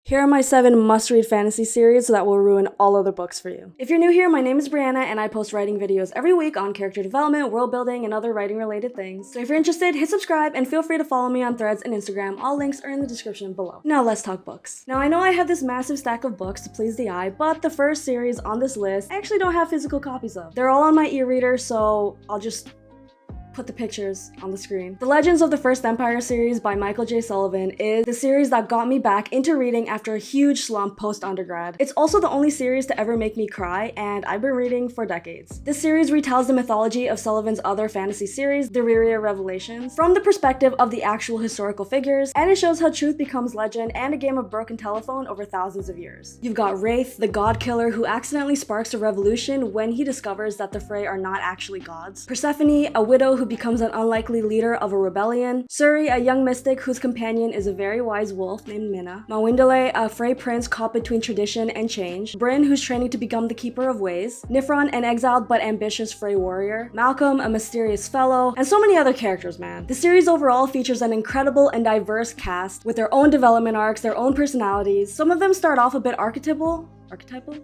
Here are my 7 must-read fantasy series that will ruin all other books for you. If you're new here, my name is Brianna and I post writing videos every week on character development, world building, and other writing related things. So if you're interested, hit subscribe and feel free to follow me on Threads and Instagram. All links are in the description below. Now let's talk books. Now I know I have this massive stack of books to please the eye, but the first series on this list I actually don't have physical copies of. They're all on my e-reader, so I'll just put the pictures on the screen. The Legends of the First Empire series by Michael J. Sullivan is the series that got me back into reading after a huge slump post-undergrad. It's also the only series to ever make me cry, and I've been reading for decades. This series retells the mythology of Sullivan's other fantasy series, the Rereia Revelations, from the perspective of the actual historical figures, and it shows how truth becomes legend and a game of broken telephone over thousands of years. You've got Wraith, the god killer who accidentally sparks a revolution when he discovers that the Frey are not actually gods. Persephone, a widow who becomes an unlikely leader of a rebellion. Suri, a young mystic whose companion is a very wise wolf named Minna. Mawindale, a Frey prince caught between tradition and change. Bryn, who's training to become the Keeper of Ways. Nifron, an exiled but ambitious Frey warrior. Malcolm, a mysterious fellow. And so many other characters, man. The series overall features an incredible and diverse cast with their own development arcs, their own personalities. Some of them start off a bit archetypal,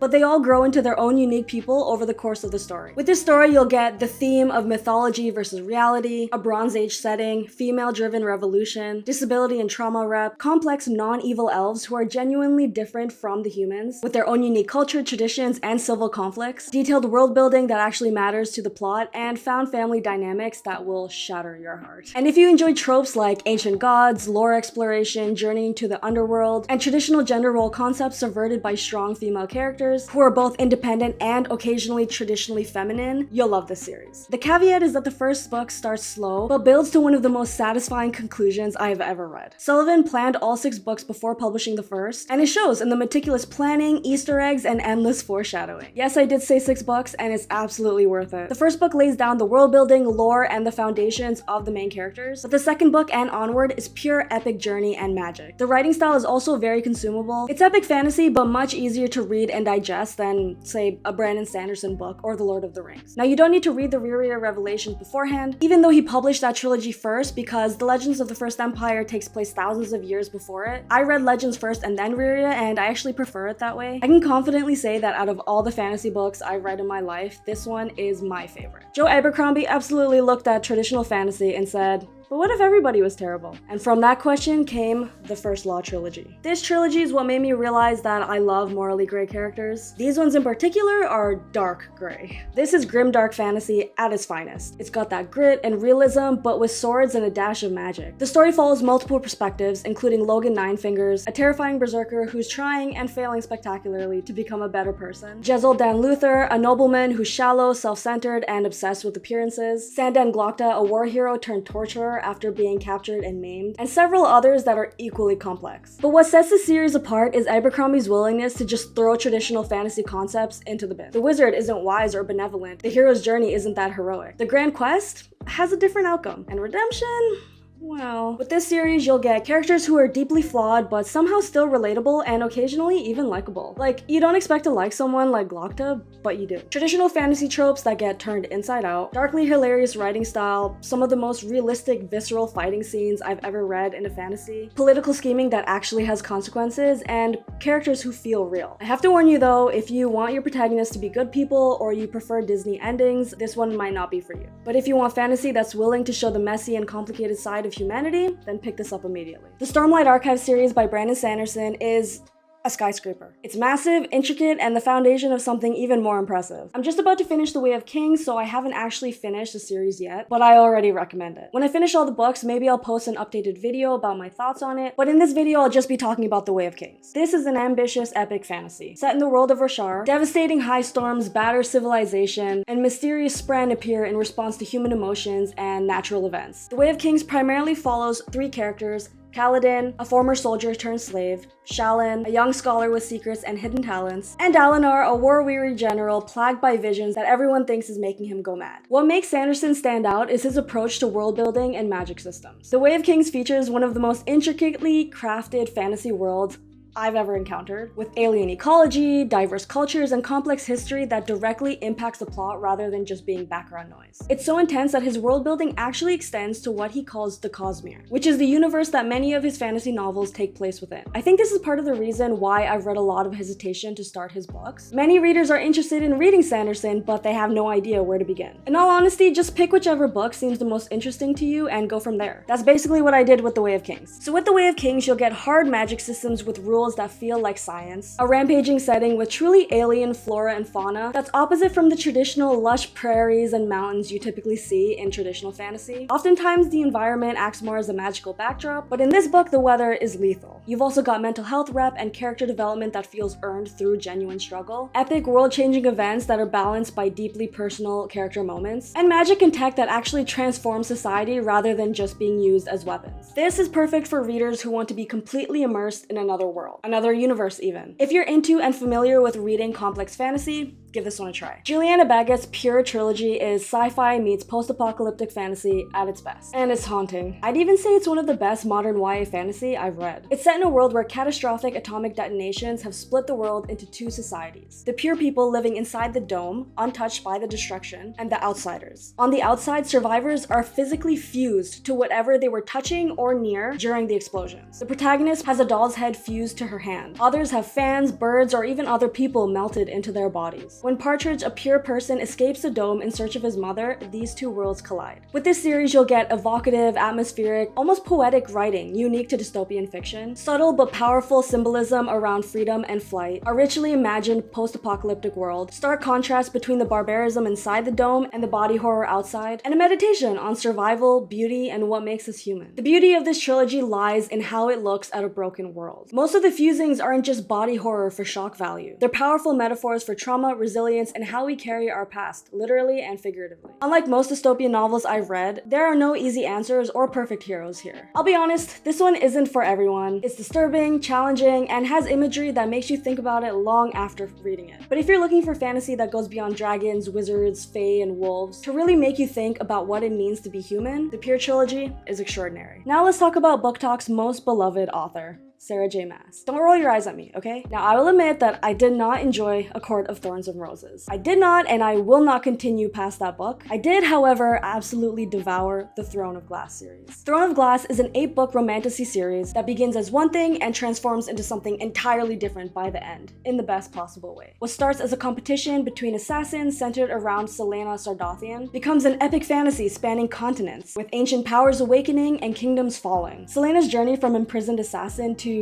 but they all grow into their own unique people over the course of the story. With this story, you'll get the theme of mythology versus reality, a Bronze Age setting, female-driven revolution, disability and trauma rep, complex non-evil elves who are genuinely different from the humans, with their own unique culture, traditions, and civil conflicts, detailed world building that actually matters to the plot, and found family dynamics that will shatter your heart. And if you enjoy tropes like ancient gods, lore exploration, journeying to the underworld, and traditional gender role concepts subverted by strong female characters who are both independent and occasionally traditionally feminine, you'll love this series. The caveat is that the first book starts slow, but builds to one of the most satisfying conclusions I have ever read. Sullivan planned all 6 books before publishing the first, and it shows in the meticulous planning, Easter eggs, and endless foreshadowing. Yes, I did say 6 books, and it's absolutely worth it. The first book lays down the world building, lore, and the foundations of the main characters, but the second book and onward is pure epic journey and magic. The writing style is also very consumable. It's epic fantasy, but much easier to read and digest than, say, a Brandon Sanderson book or The Lord of the Rings. Now, you don't need to read the Rereia Revelations beforehand, even though he published that trilogy first, because The Legends of the First Empire takes place thousands of years before it. I read Legends first and then Rereia, and I actually prefer it that way. I can confidently say that out of all the fantasy books I've read in my life, this one is my favorite. Joe Abercrombie absolutely looked at traditional fantasy and said, but what if everybody was terrible? And from that question came the First Law Trilogy. This trilogy is what made me realize that I love morally gray characters. These ones in particular are dark gray. This is grimdark fantasy at its finest. It's got that grit and realism, but with swords and a dash of magic. The story follows multiple perspectives, including Logan Ninefingers, a terrifying berserker who's trying and failing spectacularly to become a better person. Jezal Dan Luther, a nobleman who's shallow, self-centered, and obsessed with appearances. Sandan Glokta, a war hero turned torturer after being captured and maimed, and several others that are equally complex. But what sets this series apart is Abercrombie's willingness to just throw traditional fantasy concepts into the bin. The wizard isn't wise or benevolent, the hero's journey isn't that heroic. The grand quest has a different outcome, and redemption? Well, with this series, you'll get characters who are deeply flawed, but somehow still relatable and occasionally even likable. Like, you don't expect to like someone like Glokta, but you do. Traditional fantasy tropes that get turned inside out, darkly hilarious writing style, some of the most realistic, visceral fighting scenes I've ever read in a fantasy, political scheming that actually has consequences, and characters who feel real. I have to warn you though, if you want your protagonists to be good people or you prefer Disney endings, this one might not be for you. But if you want fantasy that's willing to show the messy and complicated side of humanity, then pick this up immediately. The Stormlight Archive series by Brandon Sanderson is a skyscraper. It's massive, intricate, and the foundation of something even more impressive. I'm just about to finish The Way of Kings, so I haven't actually finished the series yet, but I already recommend it. When I finish all the books, maybe I'll post an updated video about my thoughts on it, but in this video, I'll just be talking about The Way of Kings. This is an ambitious, epic fantasy. Set in the world of Roshar, devastating high storms batter civilization, and mysterious spren appear in response to human emotions and natural events. The Way of Kings primarily follows 3 characters: Kaladin, a former soldier turned slave, Shallan, a young scholar with secrets and hidden talents, and Dalinar, a war-weary general plagued by visions that everyone thinks is making him go mad. What makes Sanderson stand out is his approach to world building and magic systems. The Way of Kings features one of the most intricately crafted fantasy worlds I've ever encountered, with alien ecology, diverse cultures, and complex history that directly impacts the plot rather than just being background noise. It's so intense that his world building actually extends to what he calls the Cosmere, which is the universe that many of his fantasy novels take place within. I think this is part of the reason why I've read a lot of hesitation to start his books. Many readers are interested in reading Sanderson, but they have no idea where to begin. In all honesty, just pick whichever book seems the most interesting to you and go from there. That's basically what I did with The Way of Kings. So with The Way of Kings, you'll get hard magic systems with rules that feel like science, a rampaging setting with truly alien flora and fauna that's opposite from the traditional lush prairies and mountains you typically see in traditional fantasy. Oftentimes, the environment acts more as a magical backdrop, but in this book, the weather is lethal. You've also got mental health rep and character development that feels earned through genuine struggle, epic world-changing events that are balanced by deeply personal character moments, and magic and tech that actually transform society rather than just being used as weapons. This is perfect for readers who want to be completely immersed in another world, another universe even. If you're into and familiar with reading complex fantasy, give this one a try. Julianna Baggott's Pure Trilogy is sci-fi meets post-apocalyptic fantasy at its best, and it's haunting. I'd even say it's one of the best modern YA fantasy I've read. It's set in a world where catastrophic atomic detonations have split the world into two societies: the pure people living inside the dome, untouched by the destruction, and the outsiders. On the outside, survivors are physically fused to whatever they were touching or near during the explosions. The protagonist has a doll's head fused to her hand. Others have fans, birds, or even other people melted into their bodies. When Partridge, a pure person, escapes the dome in search of his mother, these two worlds collide. With this series, you'll get evocative, atmospheric, almost poetic writing unique to dystopian fiction, subtle but powerful symbolism around freedom and flight, a richly imagined post-apocalyptic world, stark contrast between the barbarism inside the dome and the body horror outside, and a meditation on survival, beauty, and what makes us human. The beauty of this trilogy lies in how it looks at a broken world. Most of the fusings aren't just body horror for shock value. They're powerful metaphors for trauma, resilience, and how we carry our past, literally and figuratively. Unlike most dystopian novels I've read, there are no easy answers or perfect heroes here. I'll be honest, this one isn't for everyone. It's disturbing, challenging, and has imagery that makes you think about it long after reading it. But if you're looking for fantasy that goes beyond dragons, wizards, fae, and wolves to really make you think about what it means to be human, the Pure Trilogy is extraordinary. Now let's talk about Book Talk's most beloved author, Sarah J. Maas. Don't roll your eyes at me, okay? Now, I will admit that I did not enjoy A Court of Thorns and Roses. I did not, and I will not continue past that book. I did, however, absolutely devour the Throne of Glass series. Throne of Glass is an 8-book romantasy series that begins as one thing and transforms into something entirely different by the end, in the best possible way. What starts as a competition between assassins centered around Celaena Sardathian becomes an epic fantasy spanning continents, with ancient powers awakening and kingdoms falling. Celaena's journey from imprisoned assassin to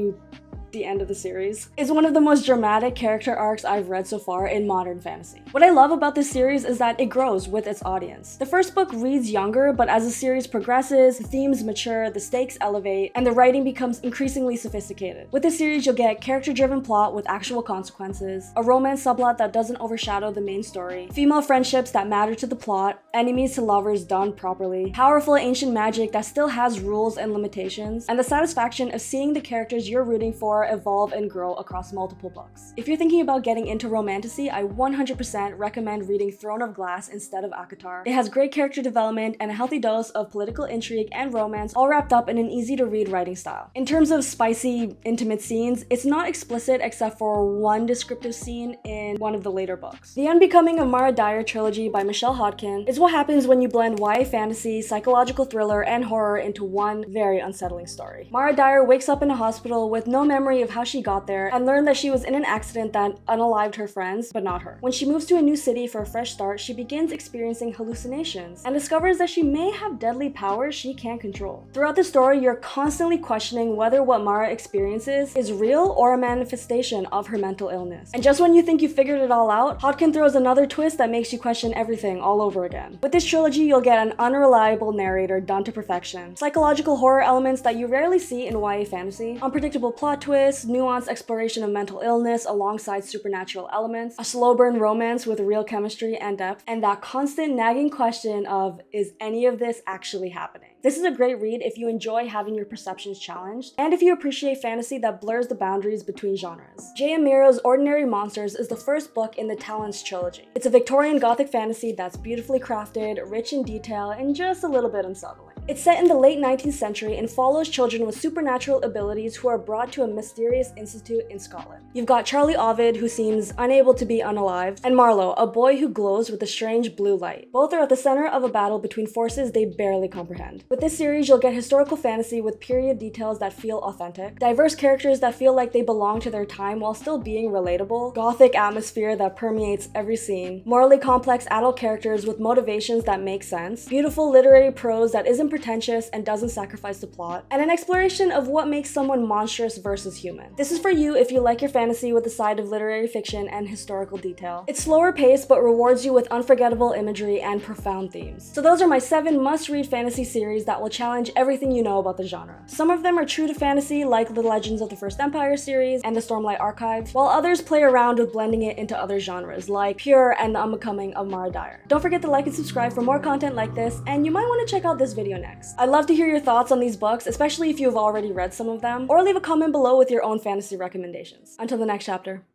the end of the series is one of the most dramatic character arcs I've read so far in modern fantasy. What I love about this series is that it grows with its audience. The first book reads younger, but as the series progresses, the themes mature, the stakes elevate, and the writing becomes increasingly sophisticated. With this series, you'll get character-driven plot with actual consequences, a romance subplot that doesn't overshadow the main story, female friendships that matter to the plot, enemies to lovers done properly, powerful ancient magic that still has rules and limitations, and the satisfaction of seeing the characters you're rooting for evolve and grow across multiple books. If you're thinking about getting into romantasy, I 100% recommend reading Throne of Glass instead of ACOTAR. It has great character development and a healthy dose of political intrigue and romance, all wrapped up in an easy-to-read writing style. In terms of spicy, intimate scenes, it's not explicit except for one descriptive scene in one of the later books. The Unbecoming of Mara Dyer trilogy by Michelle Hodkin is what happens when you blend YA fantasy, psychological thriller, and horror into one very unsettling story. Mara Dyer wakes up in a hospital with no memory of how she got there and learned that she was in an accident that unalived her friends, but not her. When she moves to a new city for a fresh start, she begins experiencing hallucinations and discovers that she may have deadly powers she can't control. Throughout the story, you're constantly questioning whether what Mara experiences is real or a manifestation of her mental illness. And just when you think you figured it all out, Hodkin throws another twist that makes you question everything all over again. With this trilogy, you'll get an unreliable narrator done to perfection, psychological horror elements that you rarely see in YA fantasy, unpredictable plot twists, nuanced exploration of mental illness alongside supernatural elements, a slow burn romance with real chemistry and depth, and that constant nagging question of, is any of this actually happening? This is a great read if you enjoy having your perceptions challenged, and if you appreciate fantasy that blurs the boundaries between genres. J.M. Miro's Ordinary Monsters is the first book in the Talents trilogy. It's a Victorian Gothic fantasy that's beautifully crafted, rich in detail, and just a little bit unsettling. It's set in the late 19th century and follows children with supernatural abilities who are brought to a mysterious institute in Scotland. You've got Charlie Ovid, who seems unable to be unalived, and Marlowe, a boy who glows with a strange blue light. Both are at the center of a battle between forces they barely comprehend. With this series, you'll get historical fantasy with period details that feel authentic, diverse characters that feel like they belong to their time while still being relatable, gothic atmosphere that permeates every scene, morally complex adult characters with motivations that make sense, beautiful literary prose that isn't pretentious and doesn't sacrifice the plot, and an exploration of what makes someone monstrous versus human. This is for you if you like your fantasy with a side of literary fiction and historical detail. It's slower paced but rewards you with unforgettable imagery and profound themes. So those are my 7 must-read fantasy series that will challenge everything you know about the genre. Some of them are true to fantasy, like the Legends of the First Empire series and the Stormlight Archive, while others play around with blending it into other genres, like Pure and the Unbecoming of Dyer. Don't forget to like and subscribe for more content like this, and you might want to check out this video next. I'd love to hear your thoughts on these books, especially if you've already read some of them, or leave a comment below with your own fantasy recommendations. Until the next chapter.